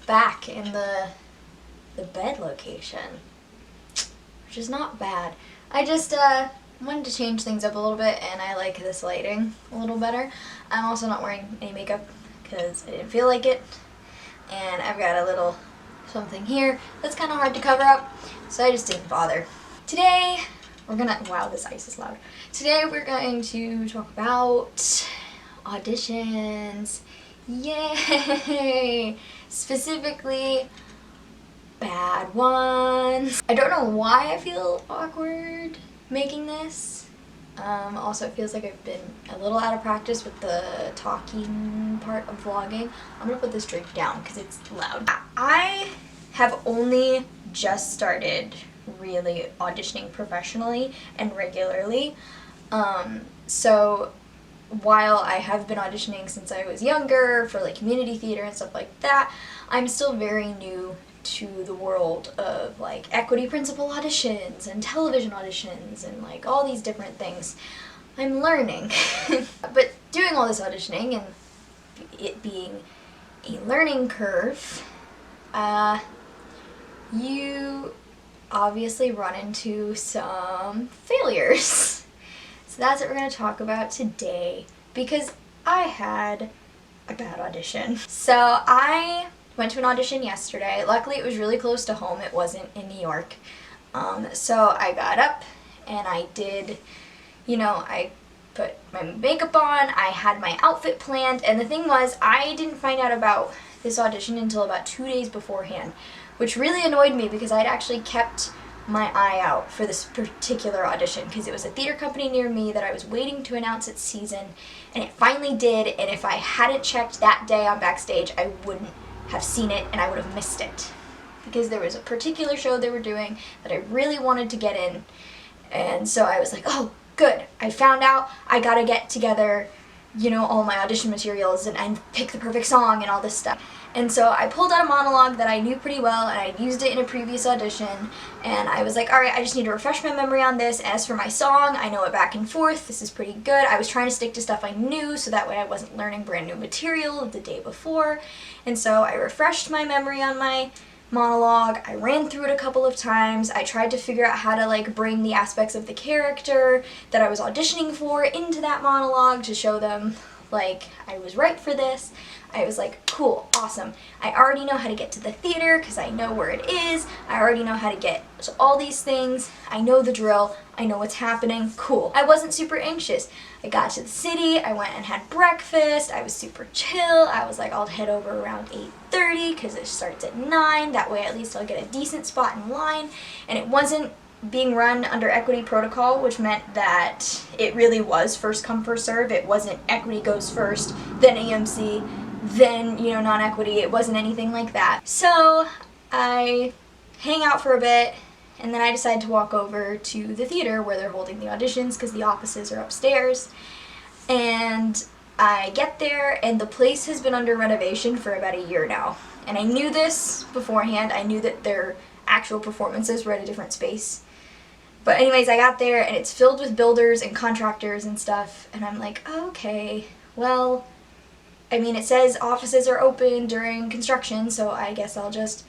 back in the bed location, which is not bad. I just wanted to change things up a little bit, and I like this lighting a little better. I'm also not wearing any makeup because I didn't feel like it, and I've got a little something here that's kind of hard to cover up, so I just didn't bother. Today we're gonna, wow, this ice is loud. Today we're going to talk about auditions. Yay! Specifically, bad ones. I don't know why I feel awkward making this. Also, it feels like I've been a little out of practice with the talking part of vlogging. I'm gonna put this drink down because it's loud. I have only just started really auditioning professionally and regularly. So while I have been auditioning since I was younger for like community theater and stuff like that, I'm still very new to the world of like equity principal auditions and television auditions and like all these different things. I'm learning. But doing all this auditioning and it being a learning curve, you obviously run into some failures. So that's what we're going to talk about today, because I had a bad audition. So I went to an audition yesterday. Luckily it was really close to home. It wasn't in New York. So I got up and I did, I put my makeup on, I had my outfit planned, and the thing was, I didn't find out about this audition until about 2 days beforehand, which really annoyed me because I'd actually kept my eye out for this particular audition because it was a theater company near me that I was waiting to announce its season, and it finally did, and if I hadn't checked that day on Backstage, I wouldn't have seen it and I would have missed it because there was a particular show they were doing that I really wanted to get in, and so I was like, oh good, I found out, I gotta get together all my audition materials and pick the perfect song and all this stuff. And so I pulled out a monologue that I knew pretty well, and I'd used it in a previous audition, and I was like, alright, I just need to refresh my memory on this. As for my song, I know it back and forth, this is pretty good. I was trying to stick to stuff I knew so that way I wasn't learning brand new material the day before, and so I refreshed my memory on my monologue. I ran through it a couple of times. I tried to figure out how to like bring the aspects of the character that I was auditioning for into that monologue to show them like I was right for this. I was like, cool, awesome. I already know how to get to the theater because I know where it is. I already know how to get to all these things. I know the drill. I know what's happening. Cool. I wasn't super anxious. I got to the city. I went and had breakfast. I was super chill. I was like, I'll head over around 8:30 because it starts at 9. That way at least I'll get a decent spot in line. And it wasn't being run under equity protocol, which meant that it really was first come first serve. It wasn't equity goes first, then AMC, then non-equity. It wasn't anything like that. So I hang out for a bit, and then I decide to walk over to the theater where they're holding the auditions because the offices are upstairs. And I get there, and the place has been under renovation for about a year now. And I knew this beforehand. I knew that their actual performances were at a different space. But anyways, I got there, and it's filled with builders and contractors and stuff, and I'm like, okay, well, I mean, it says offices are open during construction, so I guess I'll just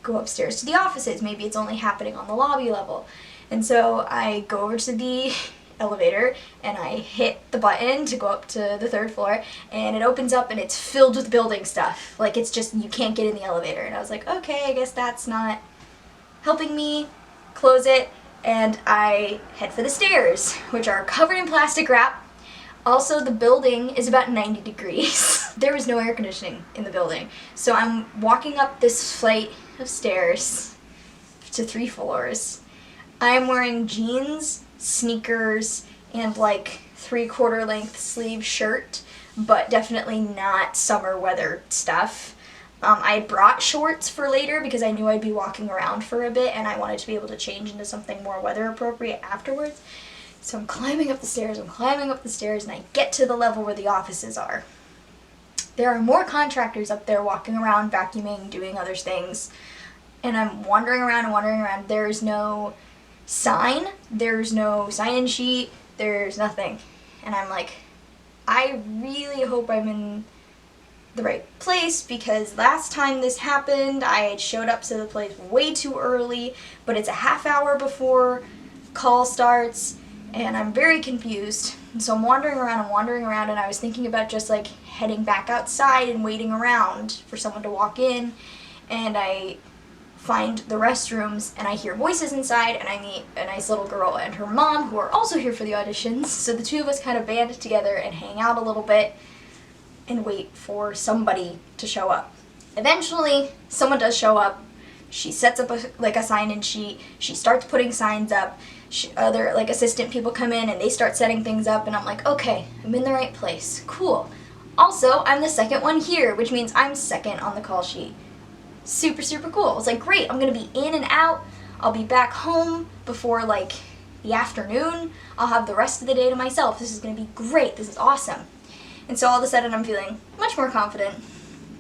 go upstairs to the offices. Maybe it's only happening on the lobby level. And so I go over to the elevator, and I hit the button to go up to the 3rd floor, and it opens up, and it's filled with building stuff. Like, it's just, you can't get in the elevator. And I was like, okay, I guess that's not helping me. Close it. And I head for the stairs, which are covered in plastic wrap. Also, the building is about 90 degrees. There was no air conditioning in the building. So I'm walking up this flight of stairs to 3 floors. I'm wearing jeans, sneakers, and like 3/4 length sleeve shirt, but definitely not summer weather stuff. I brought shorts for later because I knew I'd be walking around for a bit and I wanted to be able to change into something more weather appropriate afterwards. So I'm climbing up the stairs, and I get to the level where the offices are. There are more contractors up there walking around, vacuuming, doing other things, and I'm wandering around. There's no sign, there's no sign-in sheet, there's nothing. And I'm like, I really hope I'm in the right place, because last time this happened I had showed up to the place way too early, but it's a half hour before call starts and I'm very confused. And so I'm wandering around and I was thinking about just like heading back outside and waiting around for someone to walk in, and I find the restrooms and I hear voices inside and I meet a nice little girl and her mom who are also here for the auditions. So the two of us kind of band together and hang out a little bit and wait for somebody to show up. Eventually, someone does show up. She sets up a sign-in sheet. She starts putting signs up. Other assistant people come in and they start setting things up, and I'm like, okay, I'm in the right place. Cool. Also, I'm the second one here, which means I'm second on the call sheet. Super, super cool. I was like, great, I'm gonna be in and out. I'll be back home before the afternoon. I'll have the rest of the day to myself. This is gonna be great. This is awesome. And so all of a sudden I'm feeling much more confident,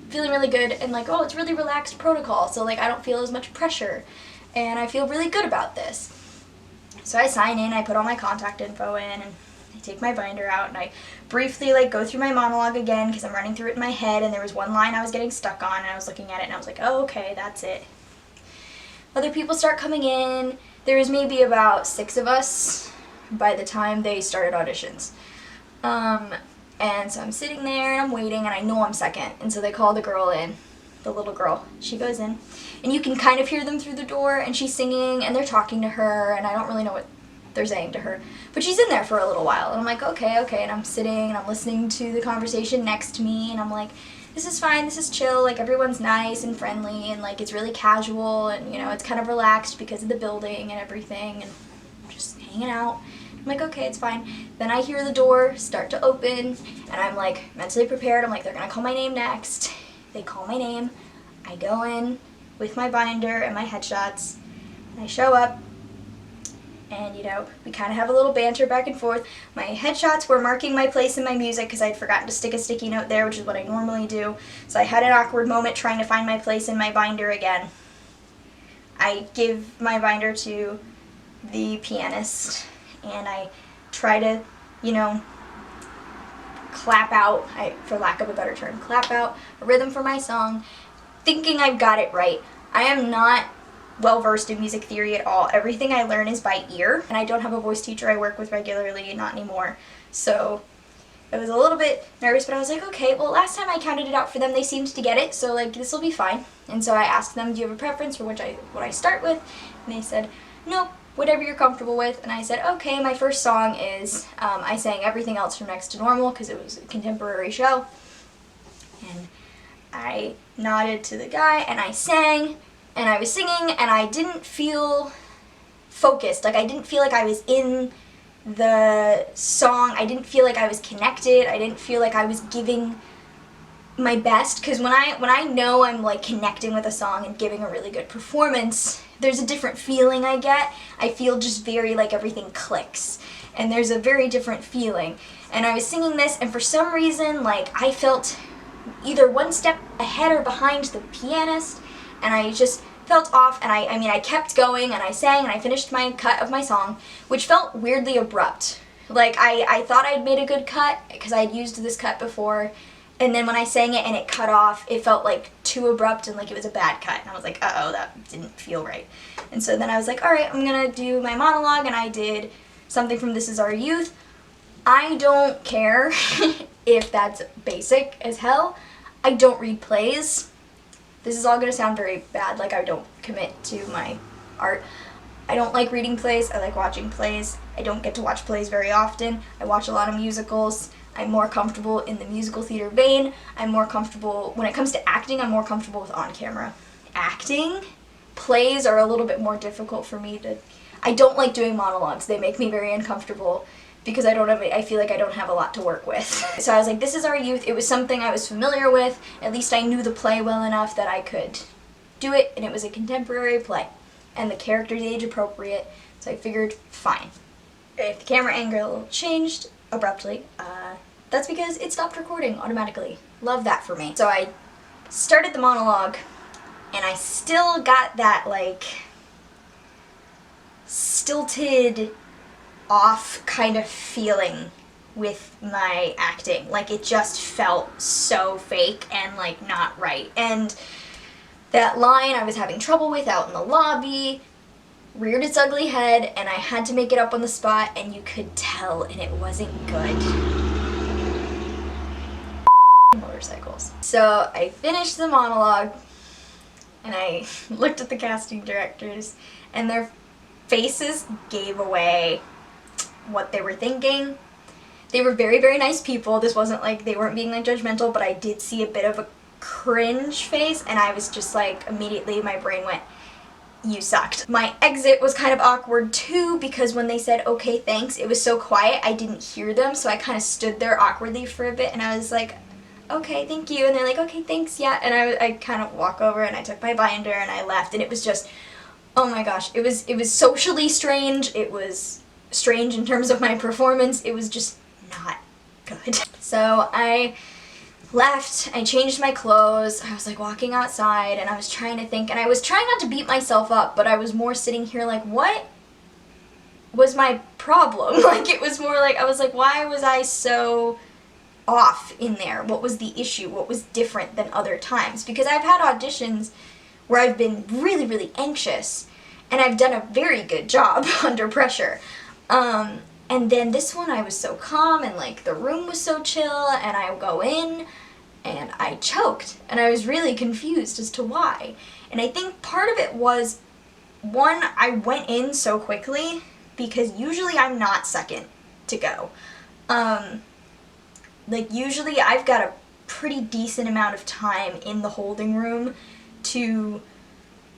feeling really good, and oh, it's really relaxed protocol, so I don't feel as much pressure, and I feel really good about this. So I sign in, I put all my contact info in, and I take my binder out, and I briefly go through my monologue again, because I'm running through it in my head, and there was one line I was getting stuck on, and I was looking at it, and I was like, oh, okay, that's it. Other people start coming in. There was maybe about 6 of us by the time they started auditions. And so I'm sitting there and I'm waiting and I know I'm second. And so they call the girl in, the little girl. She goes in and you can kind of hear them through the door, and she's singing and they're talking to her, and I don't really know what they're saying to her. But she's in there for a little while and I'm like, okay. And I'm sitting and I'm listening to the conversation next to me, and I'm like, this is fine, this is chill, everyone's nice and friendly, and it's really casual, and it's kind of relaxed because of the building and everything, and just hanging out. I'm like, okay, it's fine. Then I hear the door start to open, and I'm mentally prepared. I'm like, they're gonna call my name next. They call my name. I go in with my binder and my headshots, and I show up, and we kind of have a little banter back and forth. My headshots were marking my place in my music because I'd forgotten to stick a sticky note there, which is what I normally do. So I had an awkward moment trying to find my place in my binder again. I give my binder to the pianist, and I try to, clap out, for lack of a better term, clap out a rhythm for my song, thinking I've got it right. I am not well versed in music theory at all. Everything I learn is by ear, and I don't have a voice teacher I work with regularly, not anymore. So I was a little bit nervous, but I was like, okay, well, last time I counted it out for them, they seemed to get it, so this will be fine. And so I asked them, do you have a preference for what I start with? And they said, nope, whatever you're comfortable with. And I said, okay, my first song is, I sang Everything Else from Next to Normal because it was a contemporary show. And I nodded to the guy and I sang, and I was singing, and I didn't feel focused. I didn't feel like I was in the song. I didn't feel like I was connected. I didn't feel like I was giving my best, because when I know I'm connecting with a song and giving a really good performance, there's a different feeling I get. I feel just very everything clicks, and there's a very different feeling. And I was singing this, and for some reason I felt either one step ahead or behind the pianist, and I just felt off, and I kept going, and I sang, and I finished my cut of my song, which felt weirdly abrupt. I thought I'd made a good cut because I'd used this cut before, and then when I sang it and it cut off, it felt too abrupt and it was a bad cut. And I was like, uh-oh, that didn't feel right. And so then I was like, all right, I'm gonna do my monologue, and I did something from This Is Our Youth. I don't care if that's basic as hell. I don't read plays. This is all gonna sound very bad, I don't commit to my art. I don't like reading plays, I like watching plays. I don't get to watch plays very often. I watch a lot of musicals. I'm more comfortable in the musical theater vein. I'm more comfortable, when it comes to acting, I'm more comfortable with on-camera acting. Plays are a little bit more difficult for me to, I don't like doing monologues. They make me very uncomfortable because I feel like I don't have a lot to work with. So I was like, This Is Our Youth. It was something I was familiar with. At least I knew the play well enough that I could do it, and it was a contemporary play. And the character's age appropriate, so I figured, fine. If the camera angle changed abruptly, that's because it stopped recording automatically. Love that for me. So I started the monologue, and I still got that stilted off kind of feeling with my acting. Like, it just felt so fake and, like, not right. And that line I was having trouble with out in the lobby reared its ugly head, and I had to make it up on the spot, and you could tell, and it wasn't good. Motorcycles. So I finished the monologue, and I looked at the casting directors, and their faces gave away what they were thinking. They were very, very nice people. This wasn't like, they weren't being like judgmental, but I did see a bit of a cringe face, and I was just like, immediately my brain went, you sucked. My exit was kind of awkward too, because when they said, okay, thanks, it was so quiet I didn't hear them, so I kind of stood there awkwardly for a bit, and I was like, okay, thank you, and they're like, okay, thanks, yeah, and I kind of walk over, and I took my binder, and I left, and it was just, oh my gosh, it was socially strange, it was strange in terms of my performance, it was just not good. So I left, I changed my clothes, I was like walking outside, and I was trying to think, and I was trying not to beat myself up, but I was more sitting here like, what was my problem? Like, it was more like, I was like, why was I so off in there? What was the issue? What was different than other times? Because I've had auditions where I've been really, really anxious, and I've done a very good job under pressure. And then this one I was so calm, and like the room was so chill, and I go in and I choked, and I was really confused as to why. And I think part of it was, one, I went in so quickly because usually I'm not second to go. Like, usually I've got a pretty decent amount of time in the holding room to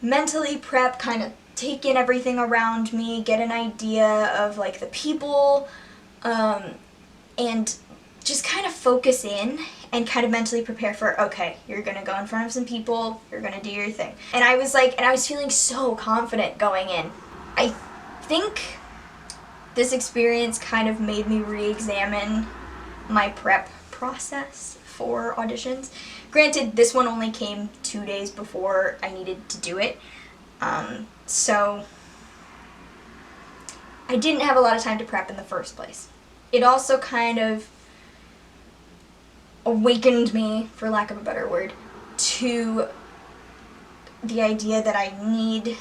mentally prep, kind of take in everything around me, get an idea of like the people, and just kind of focus in and kind of mentally prepare for, okay, you're gonna go in front of some people, you're gonna do your thing. And I was like, and I was feeling so confident going in. I think this experience kind of made me re-examine my prep process for auditions. Granted, this one only came 2 days before I needed to do it, so I didn't have a lot of time to prep in the first place. It also kind of awakened me, for lack of a better word, to the idea that I need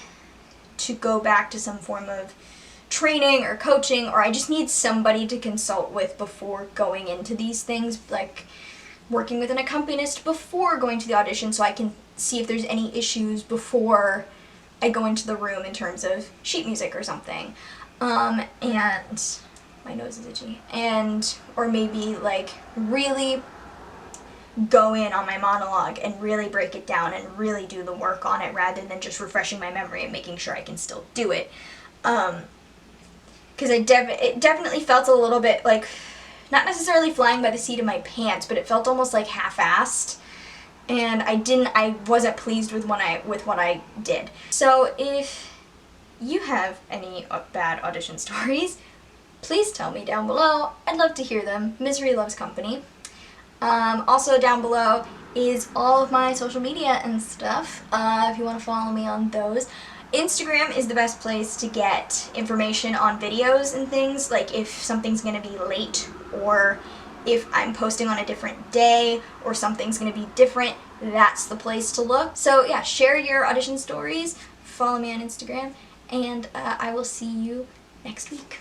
to go back to some form of training or coaching, or I just need somebody to consult with before going into these things, like working with an accompanist before going to the audition, so I can see if there's any issues before I go into the room in terms of sheet music or something. And my nose is itchy. And, or maybe like really go in on my monologue and really break it down and really do the work on it rather than just refreshing my memory and making sure I can still do it. Because it definitely felt a little bit like, not necessarily flying by the seat of my pants, but it felt almost like half-assed, and I wasn't pleased with what I did. So if you have any bad audition stories, please tell me down below. I'd love to hear them. Misery loves company. Also down below is all of my social media and stuff, if you want to follow me on those. Instagram is the best place to get information on videos and things, like if something's going to be late, or if I'm posting on a different day, or something's going to be different, that's the place to look. So yeah, share your audition stories, follow me on Instagram, and I will see you next week.